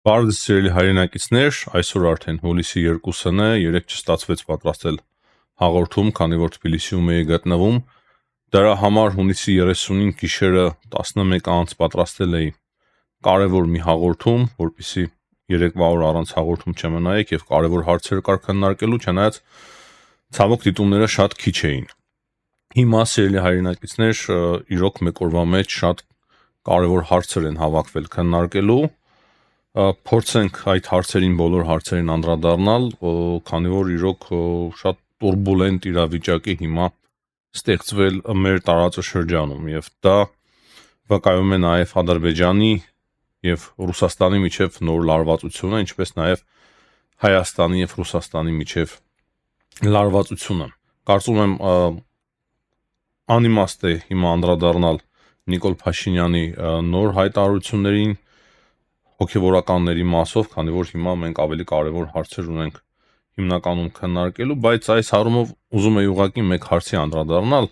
Բարդ սիրելի հայրենակիցներ, այսօր արդեն հուլիսի 2-ն է, երեկ չստացվեց պատրաստել հաղորդում, քանի որ Թբիլիսիում էի գտնվում։ Դրա համար հունիսի 30-ին գիշերը 11 անց պատրաստել էի կարևոր մի հաղորդում, որպեսզի երեկվա օր առանց հաղորդում չմնայեք եւ կարևոր հարցեր կար քննարկելու, չնայած ցավոք դիտումները շատ քիչ էին։ Հիմա սիրելի հայրենակիցներ, իրոք մեկ օրվա մեջ շատ կարևոր հարցեր են հավաքվել քննարկելու։ Փորձենք այդ հարցերին բոլոր հարցերին անդրադառնալ, քանի որ իրոք շատ տուրբուլենտ իրավիճակ է հիմա ստեղծվել մեր տարածաշրջանում եւ դա վկայում է նաեւ Ադրբեջանի եւ Ռուսաստանի միջև նոր լարվածությունը, ինչպես նաեւ Հայաստանի եւ Ռուսաստանի միջև լարվածությունը։ Կարծում եմ անիմաստ է հիմա անդրադառնալ Նիկոլ Փաշինյանի նոր հայտարարություններին հոգևորականների մասով, քանի որ հիմա մենք ավելի կարևոր հարցեր ունենք հիմնականում քննարկելու, բայց այս հարցով ուզում եի ուղղակի մեկ հարցի անդրադառնալ,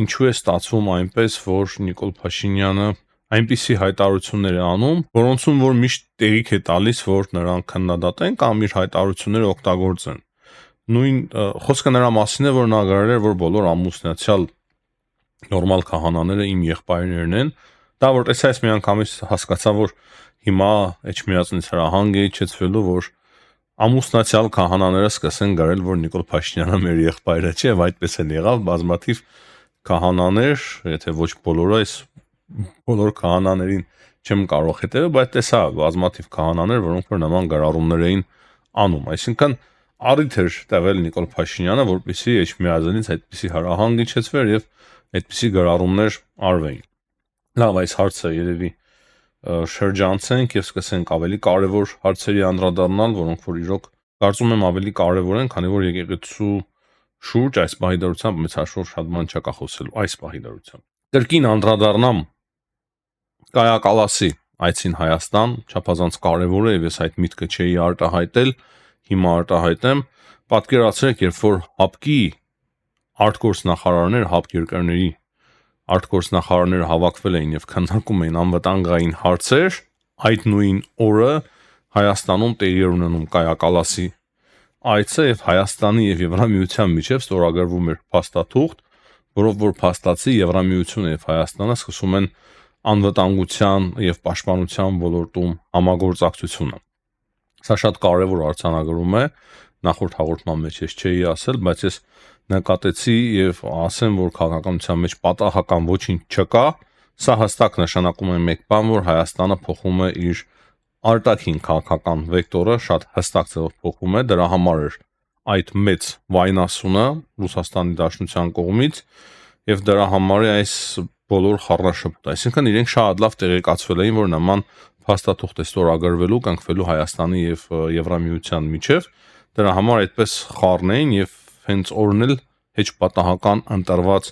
ինչու է ստացվում այնպես, որ Նիկոլ Փաշինյանը այնպիսի հայտարարություններ է անում, որոնցում որ միշտ տեղիք է տալիս, որ նրանք քննադատեն կամ իր հայտարարությունները օգտագործեն։ Նույն խոսքը նրա մասին է, որ նա գրել էր, որ բոլոր ամուսնացյալ նորմալ քահանաները իմ եղբայրներն են, դա որ տեսա ես միանգամից հասկացա, որ հիմա Էջմիածնից հրահանգ է իջեցվելու, որ ամուսնացյալ քահանաները սկսեն գրել, որ Նիկոլ Փաշինյանը մեր եղբայրը չէ, եւ այդպես էլ եղավ, բազմաթիվ քահանաներ, եթե ոչ բոլորը, այս բոլոր քահանաներին չեմ կարող հետևել, բայց տեսա բազմաթիվ քահանաներ, որոնք որ նման գրառումներ էին անում, այսինքն առիթ էր տվել Նիկոլ Փաշինյանը, որպեսզի Էջմիածնից այդպիսի հրահանգ իջեցվեր եւ այդպիսի գրառումներ արվեին։ Լավ, այս հարցը երևի շրջանցենք եւ սկսենք ավելի կարևոր հարցերի անդրադառնալ, որոնք որ իրոք կարծում եմ ավելի կարևոր են, քանի որ եկեղեցու շուրջ այս բանի դրությամբ մեծ հաշվով շատ բան չկա խոսելու այս բանի դրությամբ։ Կրկին անդրադառնամ Կայա Կալասի այցին Հայաստան, չափազանց կարևոր է եւ ես այդ միտքը չէի արտահայտել, հիմա արտահայտեմ։ Պատկերացրեք, երբ որ ՀԱՊԿ-ի արտգործնախարարներ, ՀԱՊԿ երկրների արտգործնախարարները հավաքվել էին եւ քննարկում էին անվտանգային հարցեր, այդ նույն օրը Հայաստանում տեղի էր ունենում Կայա Կալասի այցը եւ Հայաստանի եւ Եվրամիության միջև ստորագրվում էր փաստաթուղթ, որով որ փաստացի Եվրամիությունը եւ Հայաստանը սկսում են անվտանգության եւ պաշտպանության ոլորտում համագործակցությունը։ Սա շատ կարևոր արձանագրում է, նախորդ հաղորդման մեջ ես չէի ասել, բայց ես նկատեցի եւ ասեմ, որ քաղաքականության մեջ պատահական ոչինչ չկա, սա հստակ նշանակում է մեկ բան, որ Հայաստանը փոխում է իր արտաքին քաղաքական վեկտորը, շատ հստակ ձևով փոխում է, դրա համար էր այդ մեծ վայնասունը Ռուսաստանի Դաշնության կողմից եւ դրա համար է այս բոլոր խառնաշփոթը, այսինքն իրենք շատ լավ տեղեկացվել էին, որ նման փաստաթուղթ է ստորագրվելու, կնքվելու Հայաստանի եւ Եվրամիության միջև, դրա համար այդպես խառնեին եւ հենց օրն էլ հեչ պատահական ընտրված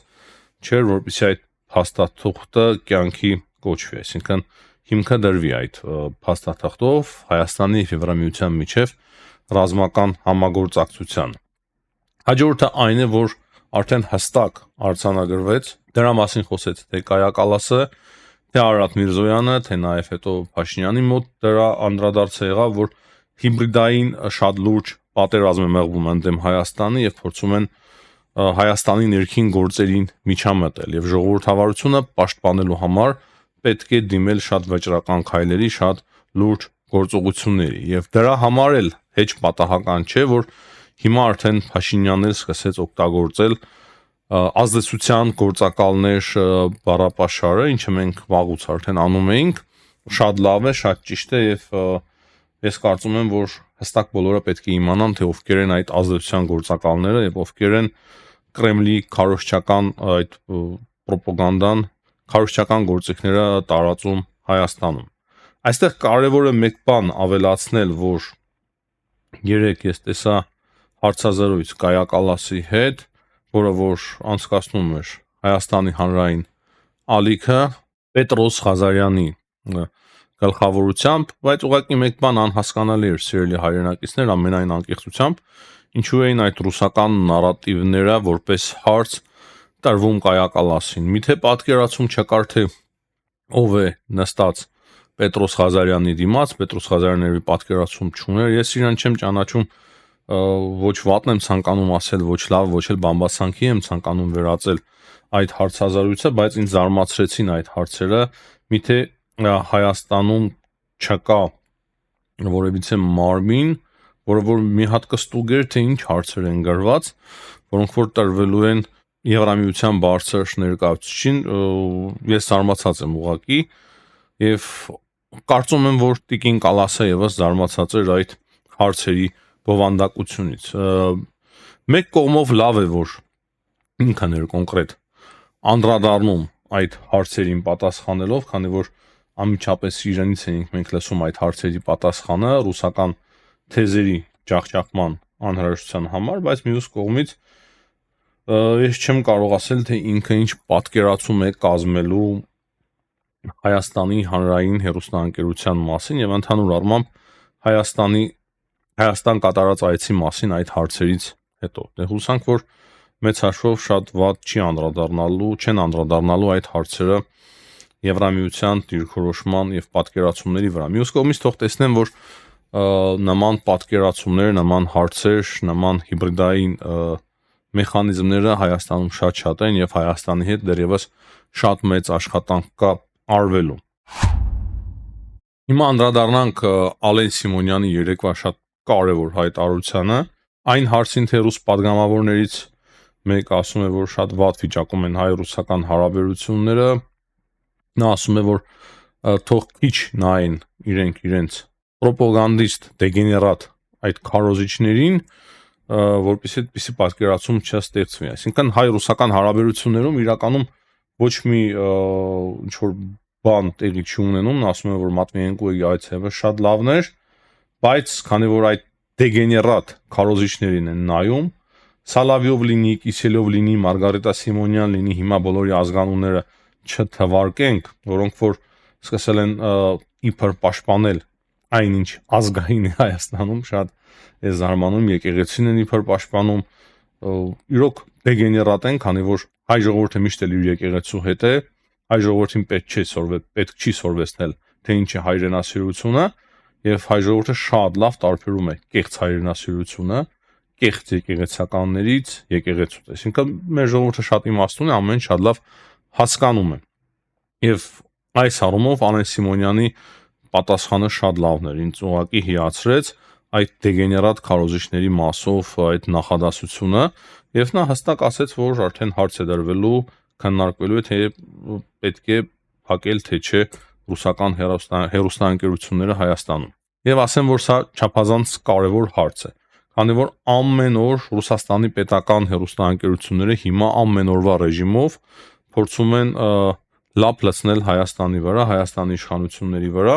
չէր, որպեսզի այդ փաստաթուղթը կյանքի կոչվի, այսինքն հիմքը դրվի այդ փաստաթղթով Հայաստանի եւ Եվրամիության միջև ռազմական համագործակցության։ Հաջորդը այն է, որ արդեն հստակ արձանագրվեց, դրա մասին խոսեց թե Կայա Կալասը, թե Արարատ Միրզոյանը, թե նաեւ հետո Փաշինյանի մոտ դրա անդրադարձը եղավ, որ հիբրիդային շատ լուրջ պատերազմ է մեղվում ընդդեմ Հայաստանի եւ փորձում են Հայաստանի ներքին գործերին միջամտել եւ ժողովրդավարությունը պաշտպանելու համար պետք է դիմել շատ վճռական քայլերի, շատ լուրջ գործողությունների եւ դրա համար էլ հեչ պատահական չէ, որ հիմա արդեն Փաշինյանն էլ սկսեց օգտագործել ազդեցության գործակալներ բառապաշարը, ինչը մենք վաղուց արդեն անում էինք, շատ լավ է, շատ ճիշտ է եւ ես կարծում եմ, որ հստակ բոլորը պետք է իմանան, թե ովքեր են այդ ազդեցության գործակալները եւ ովքեր են Կրեմլի քարոզչական այդ ռոպագանդան, քարոզչական գործիքները տարածում Հայաստանում։ Այստեղ կարևոր է մեկ բան ավելացնել, որ երեք ես տեսա հարցազրույց Կայա Կալասի հետ, որը որ անցկացնում էր Հայաստանի հանրային ալիքը Պետրոս Ղազարյանի գլխավորությամբ, բայց ուղղակի մեկ բան անհասկանալի էր, սիրելի հայրենակիցներ, ամենայն անկեղծությամբ, ինչու էին այդ ռուսական նարատիվները որպես հարց տրվում Կայա Կալասին։ Միթե պատկերացում չկար, թե ով է նստած Պետրոս Ղազարյանի դիմաց, Պետրոս Ղազարյանը պատկերացում չուներ, ես իրան չեմ ճանաչում, ոչ վատն եմ ցանկանում ասել, ոչ լավ, ոչ էլ բամբասանքի եմ ցանկանում վերածել այդ հարցազրույցը, բայց ինձ զարմացրեցին այդ հարցերը, միթե Հայաստանում չկա որևիցե մարմին, որը որ մի հատ կստուգեր, թե ինչ հարցեր են գրված, որոնք որ տրվելու են Եվրամիության բարձր ներկայացուցչին, ես զարմացած եմ ուղղակի եւ կարծում եմ, որ Տիկին Կալասը եւս զարմացած էր այդ հարցերի բովանդակությունից։ Մեկ կողմով լավ է, որ ինքն էր կոնկրետ անդրադառնում այդ հարցերին պատասխանելով, քանի որ անմիջապես իրենից ենք մենք լսում այդ հարցերի պատասխանը ռուսական թեզերի ջախջախման անհրաժեշտության համար, բայց մյուս կողմից ես չեմ կարող ասել, թե ինքը ինչ պատկերացում է կազմելու Հայաստանի հանրային հեռուստաընկերության մասին եւ ընդհանուր առմամբ Հայաստան կատարած այցի մասին այդ հարցերից հետո։ Դե հուսանք, որ մեծ հաշվով շատ վատ չեն անդրադառնալու այդ հարցերը Եվրամիության դիրքորոշման եւ պատկերացումների վրա։ Մյուս կողմից թող տեսնեմ, որ նման պատկերացումներ, նման հարցեր, նման հիբրիդային մեխանիզմները Հայաստանում շատ են եւ Հայաստանի հետ դեռևս շատ մեծ աշխատանք կա արվելու։ Հիմա անդրադառնանք Ալեն Սիմոնյանի երեկվա շատ կարևոր հայտարարությանը, այն հարցին, թե ռուս падգամավորներից մեկ ասում է, որ շատ վատ վիճակում են հայ-ռուսական հարաբերությունները, նա ասում է, որ թող քիչ նայեն իրենց պրոպագանդիստ դեգեներատ այդ քարոզիչներին, որպեսզի այդպիսի պատկերացում չստեղծվի։ Այսինքն հայ-ռուսական հարաբերություններում իրականում ոչ մի ինչ որ բան տեղի չունենում, նա ասում է, որ Մատվիենկոյի այցը շատ լավն էր, բայց քանի որ այդ դեգեներատ քարոզիչներին են նայում, Սալավյով լինի, Կիսելյով լինի, Մարգարիտա Սիմոնյան լինի, հիմա բոլորի ազգանունները չթվարկենք, որոնք որ սկսել են իբր պաշտպանել այնինչ ազգային է Հայաստանում, շատ է զարմանում, եկեղեցին են իբր պաշտպանում, իրոք դեգեներատ են, քանի որ հայ ժողովուրդը միշտ էլ իր եկեղեցու հետ է, հայ ժողովրդին պետք չի սորվեցնել, թե ինչ է հայրենասիրությունը, եւ հայ ժողովուրդը շատ լավ տարբերում է կեղծ հայրենասիրությունը կեղծ եկեղեցականներից եկեղեցուց։ Այսինքն մեր ժողովուրդը շատ իմաստուն է, ամեն ինչ շատ լավ հասկանում է։ Եվ այս առումով Ալեն Սիմոնյանի պատասխանը շատ լավն էր, ինձ ուղղակի հիացրեց այդ դեգեներատ քարոզիչների մասով այդ նախադասությունը, եւ նա հստակ ասեց, որ արդեն հարց է դրվելու, քննարկվելու է, թե պետք է փակել թե չէ ռուսական հեռուստաընկերությունները Հայաստանում։ Եվ ասեմ, որ սա չափազանց կարևոր հարց է, քանի որ ամեն օր Ռուսաստանի պետական հեռուստաընկերությունները հիմա ամեն օրվա ռեժիմով փորձում են լապ լցնել Հայաստանի վրա, Հայաստանի իշխանությունների վրա,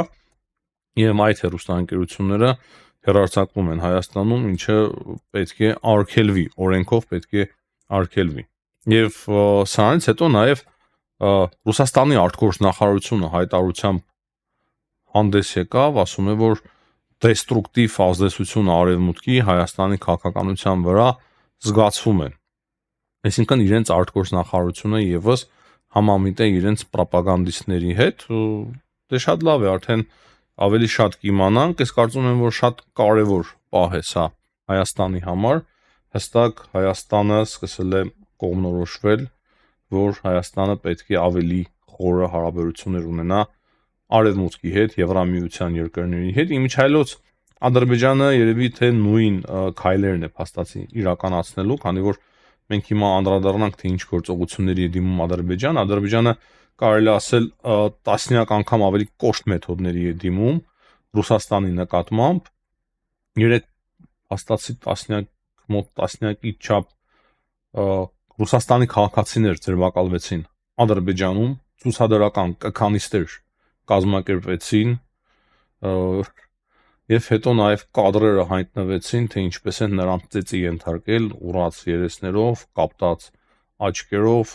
եւ այդ հեռուստաընկերությունները հեռարձակվում են Հայաստանում, ինչը պետք է արգելվի, օրենքով պետք է արգելվի։ Եվ սրանից հետո նաեւ Ռուսաստանի արտգործնախարարությունը հայտարարությամբ հանդես եկավ, ասում է, որ դեստրուկտիվ ազդեցությունը արևմուտքի Հայաստանի քաղաքականության վրա զգացվում է։ Այսինքն իրենց արտգործնախարարությունը եւս համամիտ է իրենց պրոպագանդիստների հետ, դե շատ լավ է, արդեն ավելի շատ կիմանանք, ես կարծում եմ, որ շատ կարևոր պահ է սա Հայաստանի համար, հստակ Հայաստանը սկսել է կողմնորոշվել, որ Հայաստանը պետք է ավելի խորը հարաբերություններ ունենա արևմուտքի հետ, Եվրամիության երկրների հետ, իմիջայլոց Ադրբեջանը երևի թե նույն քայլերն է փաստացի իրականացնելու, քանի որ մենք հիմա անդրադառնանք, թե ինչ գործողությունների է դիմում Ադրբեջանը կարելի ասել տասնյակ անգամ ավելի կոշտ մեթոդների է դիմում Ռուսաստանի նկատմամբ, երեք փաստացի մոտ տասնյակի չափ Ռուսաստանի քաղաքացիներ ձերբակալվեցին Ադրբեջանում, ցուցադրական կքանիստեր կազմակերպվեցին եւ հետո նաեւ կադրերը հայտնվեցին, թե ինչպես են նրանց ծեծի ենթարկել ուռած երեսներով, կապտած աչքերով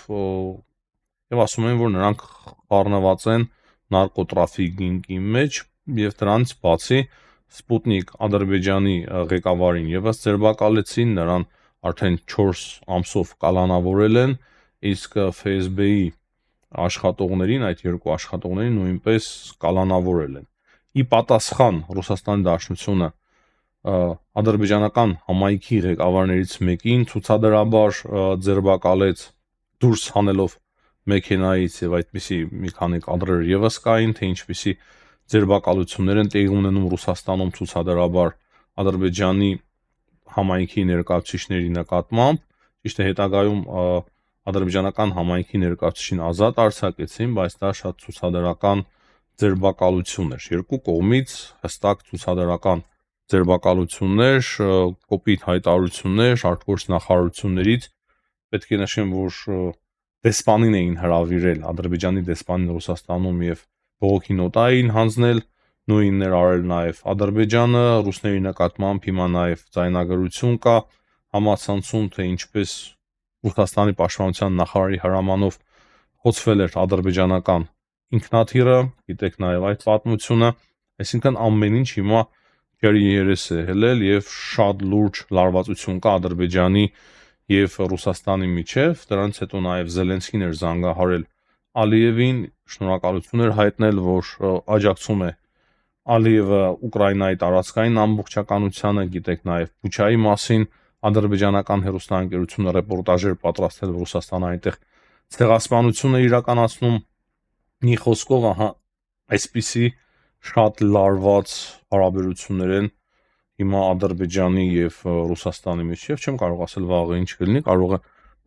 եւ ասում են, որ նրանք խառնված են նարկոտրաֆիկինգի մեջ եւ դրանից բացի Սպուտնիկ Ադրբեջանի ղեկավարին եւս ձերբակալեցին, նրան արդեն 4 ամսով կալանավորել են, իսկ FSB-ի աշխատողներին, այդ երկու աշխատողներին նույնպես կալանավորել են։ Ի պատասխան Ռուսաստանի Դաշնությունը ադրբեջանական համայնքի ղեկավարներից մեկին ցուցադրաբար ձերբակալեց դուրս հանելով մեքենայից եւ այդպիսի մի քանի կադրեր եւս կային, թե ինչպիսի ձերբակալություններ են տեղի ունենում Ռուսաստանում ցուցադրաբար Ադրբեջանի համայնքի ներկայացուցիչների նկատմամբ։ Ճիշտ է, հետագայում ադրբեջանական համայնքի ներկայացուցիչին ազատ արձակեցին, բայց դա շատ ցուցադրական ձերբակալություն էր։ Երկու կողմից հստակ ցուցադրական ձերբակալություններ, կոպիտ հայտարարություններ արտգործնախարարություններից։ Պետք է նշեմ, որ դեսպանին էին հրավիրել, Ադրբեջանի դեսպանին Ռուսաստանում եւ բողոքի նոտա էին հանձնել, նույնն էր արել նաեւ Ադրբեջանը, ռուսների նկատմամբ հիմա նաեւ ձայնագրություն կա համացանցում, թե ինչպես Ռուսաստանի պաշտպանության նախարարի հրամանով խոցվել էր ադրբեջանական ինքնաթիռը, գիտեք նաեւ այդ պատմությունը, այսինքն ամեն ինչ հիմա քերի երես է հելել եւ շատ լուրջ լարվածություն կա Ադրբեջանի եւ Ռուսաստանի միջև, դրանից հետո նաեւ Զելենսկին էր զանգահարել Ալիևին, շնորհակալություն էր հայտնել, որ աջակցում է Ալիևը Ուկրաինայի տարածքային ամբողջականությանը, գիտեք նաեւ Բուչայի մասին ադրբեջանական հեռուստաընկերությունը ռեպորտաժ էր պատրաստել, Ռուսաստանը այնտեղ ցեղասպանություն է իրականացնում։ Մի խոսքով, ահա այսպիսի շատ լարված հարաբերություններ են հիմա Ադրբեջանի եւ Ռուսաստանի միջև, չեմ կարող ասել վաղը ինչ կլինի, կարող է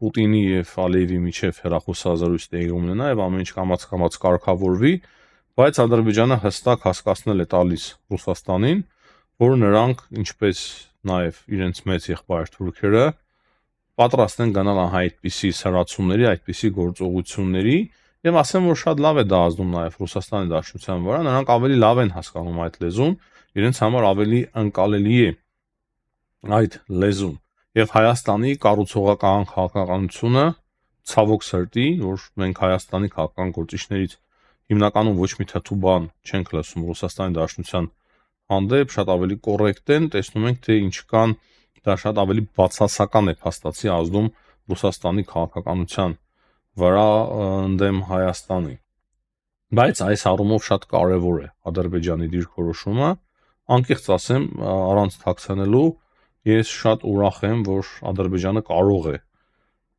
Պուտինի եւ Ալիևի միջև հեռախոսազրույց տեղի ունենա եւ ամեն ինչ կամաց կարգավորվի, բայց Ադրբեջանը հստակ հասկացնել է տալիս Ռուսաստանին, որ նրանք, ինչպես նաեւ իրենց մեծ եղբայր թուրքերը, պատրաստ են գնալ այդպիսի սրացումների, այդպիսի գործողությունների եւ ասեմ, որ շատ լավ է դա ազդում նաեւ Ռուսաստանի Դաշնության վրա, նրանք ավելի լավ են հասկանում այդ լեզուն, իրենց համար ավելի ընկալելի է այդ լեզուն եւ Հայաստանի կառուցողական քաղաքականությունը ցավոք սրտի, որ մենք Հայաստանի քաղաքական գործիչներից հիմնականում ոչ մի թթու բան չենք լսում Ռուսաստանի Դաշնության հանդեպ, շատ ավելի կոռեկտ են, տեսնում ենք թե ինչ կան, դա շատ ավելի բացասական է փաստացի ազդում Ռուսաստանի քաղաքականության վրա ընդդեմ Հայաստանի։ Բայց այս առումով շատ կարևոր է Ադրբեջանի դիրքորոշումը, անկեղծ ասեմ, առանց թաքցնելու, ես շատ ուրախ եմ, որ Ադրբեջանը կարող է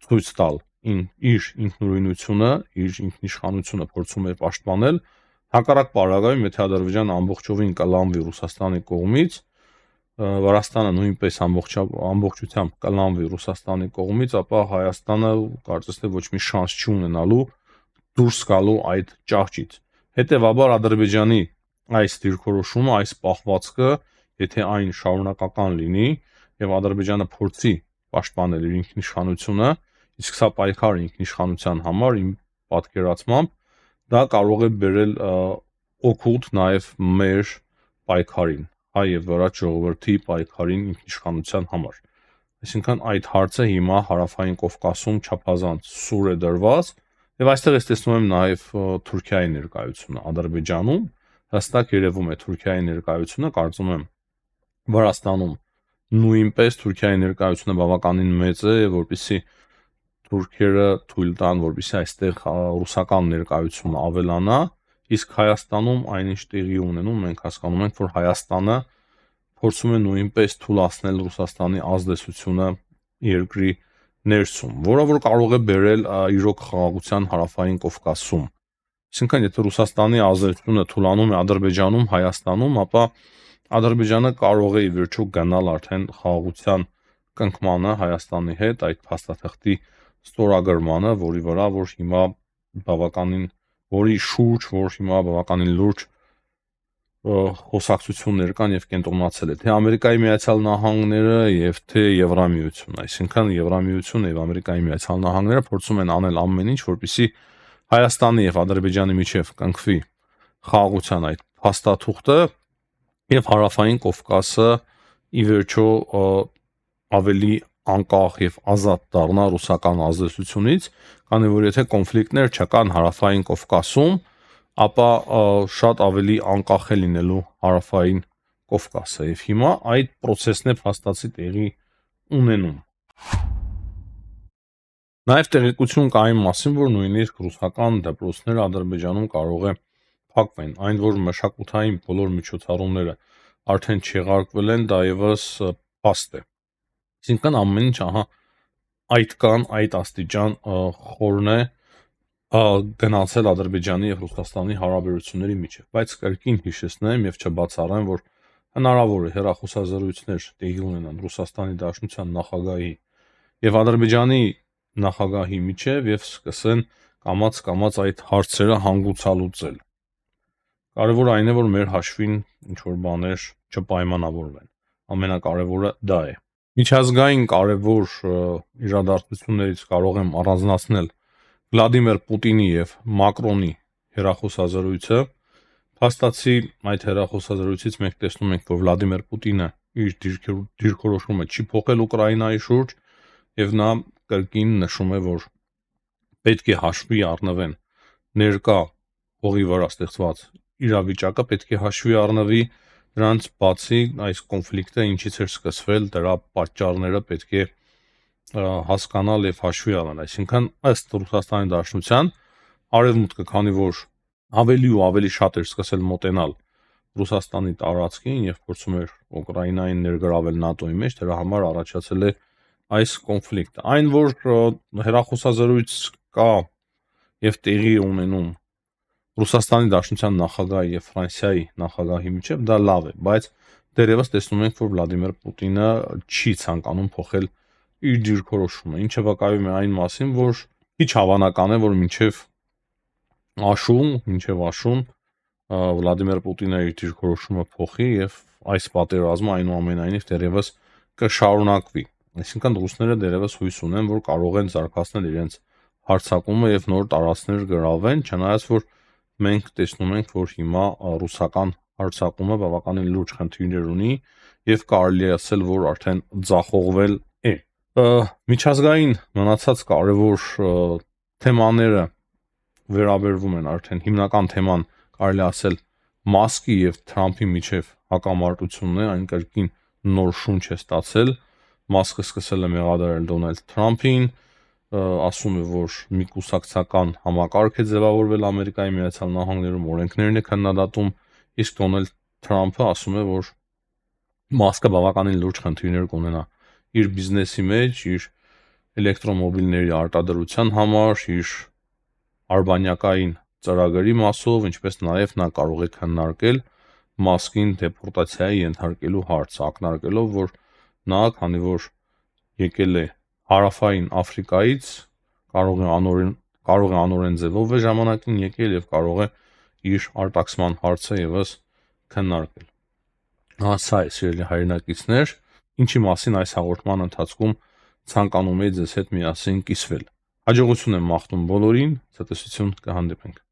ցույց տալ իր ինքնուրույնությունը, իր ինքնիշխանությունը փորձում է պաշտպանել, հակառակ պարագայում, եթե Ադրբեջանը ամբողջովին կլանվի Ռուսաստանի կողմից, Վրաստանը նույնպես ամբողջությամբ կլանվի Ռուսաստանի կողմից, ապա Հայաստանը կարծես թե ոչ մի շանս չի ունենալու դուրս գալու այդ ճահճից։ Հետևաբար Ադրբեջանի այս դիրքորոշումը, այս պահվածքը, եթե այն շարունակական լինի եւ Ադրբեջանը փորձի պաշտպանել իր ինքնիշխանությունը, իսկ սա պայքար է ինքնիշխանության համար, իմ պատկերացմամբ, դա կարող է բերել օգուտ նաեւ մեր պայքարին, հայ եւ վրաց ժողովրդի պայքարին ինքնիշխանության համար։ Այսինքն այդ հարցը հիմա հարավային Կովկասում չափազանց սուր է դրված եւ այստեղ ես տեսնում եմ նաեւ Թուրքիայի ներկայությունը Ադրբեջանում, հստակ երևում է Թուրքիայի ներկայությունը, կարծում եմ Վրաստանում նույնպես Թուրքիայի ներկայությունը բավականին մեծ է, որպեսզի թուրքերը թույլ տան, որպեսզի այստեղ ռուսական ներկայությունը ավելանա, իսկ Հայաստանում այնինչ տեղի ունենում, մենք հասկանում ենք, որ Հայաստանը փորձում է նույնպես թուլացնել Ռուսաստանի ազդեցությունը երկրի ներսում, որը որ կարող է բերել իրոք խաղաղության հարավային Կովկասում։ Այսինքն, եթե Ռուսաստանի ազդեցությունը թուլանում է Ադրբեջանում, Հայաստանում, ապա Ադրբեջանը կարող է ի վերջո գնալ արդեն խաղաղության կնքմանը Հայաստանի հետ, այդ փաստաթղթի ստորագրմանը, որի շուրջ հիմա բավականին լուրջ խոսակցություններ կան եւ կենտրոնացել է թե Ամերիկայի Միացյալ Նահանգները եւ թե Եվրամիությունը, այսինքն Եվրամիությունը եւ Ամերիկայի Միացյալ Նահանգները փորձում են անել ամեն ինչ, որպեսզի Հայաստանի եւ Ադրբեջանի միջև կնքվի խաղաղության այդ փաստաթուղթը եւ հարավային Կովկասը ի վերջո ավելի անկախ եւ ազատ դառնա ռուսական ազդեցությունից, քանի որ եթե կոնֆլիկտներ չկան հարավային Կովկասում, ապա շատ ավելի անկախ է լինելու հարավային Կովկասը եւ հիմա այդ process-ն է փաստացի տեղի ունենում։ Նաև տեղեկություն կա այն մասին, որ նույնիսկ ռուսական դպրոցները Ադրբեջանում կարող է փակվեն, այն որ մշակութային բոլոր միջոցառումները արդեն չեղարկվել են, դա եւս փաստ է։ Այսինքն ամեն ինչ այդ կան, այդ աստիճան խորն է գնացել Ադրբեջանի եւ Ռուսաստանի հարաբերությունների միջեւ, բայց կրկին հիշեցնեմ եւ չբացառեմ, որ հնարավոր է հեռախոսազրույցներ տեղի ունենան Ռուսաստանի Դաշնության նախագահի եւ Ադրբեջանի նախագահի միջեւ եւ սկսեն կամաց այդ հարցերը հանգուցալուծել։ Կարևորը այն է, որ մեր հաշվին ինչ որ բաներ չպայմանավորվեն։ Ամենակարևորը դա է։ Միջազգային կարևոր իրադարձություններից կարող եմ առանձնացնել Վլադիմիր Պուտինի եւ Մակրոնի հեռախոսազրույցը։ Փաստացի այդ հեռախոսազրույցից մենք տեսնում ենք, որ Վլադիմիր Պուտինը իր դիրքորոշումը չի փոխել Ուկրաինայի շուրջ եւ նա կրկին նշում է, որ պետք է հաշվի առնվեն ներկա հողի վրա ստեղծված իրավիճակը, պետք է հաշվի առնվի դրանց բացի այս կոնֆլիկտը ինչից էր սկսվել, դրա պատճառները պետք է հասկանալ եւ հաշվի առնել։ Այսինքն ըստ Ռուսաստանի Դաշնության արևմուտքը, քանի որ ավելի ու ավելի շատ էր սկսել մոտենալ Ռուսաստանի տարածքին եւ փորձում էր Ուկրաինային ներգրավել ՆԱՏՕ-ի մեջ, դրա համար առաջացել է այս կոնֆլիկտը։ Այն որ հեռախոսազրույց կա եւ տեղի ունենում Ռուսաստանի Դաշնության նախագահի եւ Ֆրանսիայի նախագահի միջեւ, դա լավ է, բայց դերևս տեսնում ենք, որ Վլադիմիր Պուտինը չի ցանկանում փոխել իր դիրքորոշումը, ինչը վկայում է այն մասին, որ քիչ հավանական է, որ մինչեւ աշուն Վլադիմիր Պուտինը իր դիրքորոշումը փոխի եւ այս պատերազմը այնուամենայնիվ դերևս կշարունակվի։ Այսինքն ռուսները դերևս հույս ունեն, որ կարող են զարգացնել իրենց հարձակումը եւ նոր տարածքներ գրավեն, չնայած որ մենք տեսնում ենք, որ հիմա ռուսական հարձակումը բավականին լուրջ խնդիրներ ունի եւ կարելի է ասել, որ արդեն ձախողվել է։ Միջազգային մնացած կարևոր թեմաները վերաբերվում են արդեն հիմնական թեման կարելի ասել Մասկի եւ Թրամփի միջև հակամարտությունն է, այն կրկին նոր շունչ է ստացել։ Մասկը սկսել է մեղադրել Դոնալդ Թրամփին, ասում է, որ մի կուսակցական համակարգ է ձևավորվել Ամերիկայի Միացյալ Նահանգներում, օրենքներն է քննադատում, իսկ Դոնալդ Թրամփը ասում է, որ Մասկը բավականին լուրջ խնդիրներ կունենա իր բիզնեսի մեջ, իր էլեկտրոմոբիլների արտադրության համար, իր արբանյակային ծրագրի մասով, ինչպես նաև նա կարող է քննարկել Մասկին դեպորտացիայի ենթարկելու հարցը, ակնարկելով, որ նա, քանի որ եկել է հարավային Աֆրիկայից, կարող է անօրեն ձևով է ժամանակին եկել եւ կարող է իր արտաքսման հարցը եւս քննարկել։ Սա է, սիրելի հայրենակիցներ, ինչի մասին այս հաղորդման ընթացքում ցանկանում եի ձեզ հետ միասին կիսվել։ Հաջողություն եմ մաղթում բոլորին, ցտեսություն, կհանդիպենք։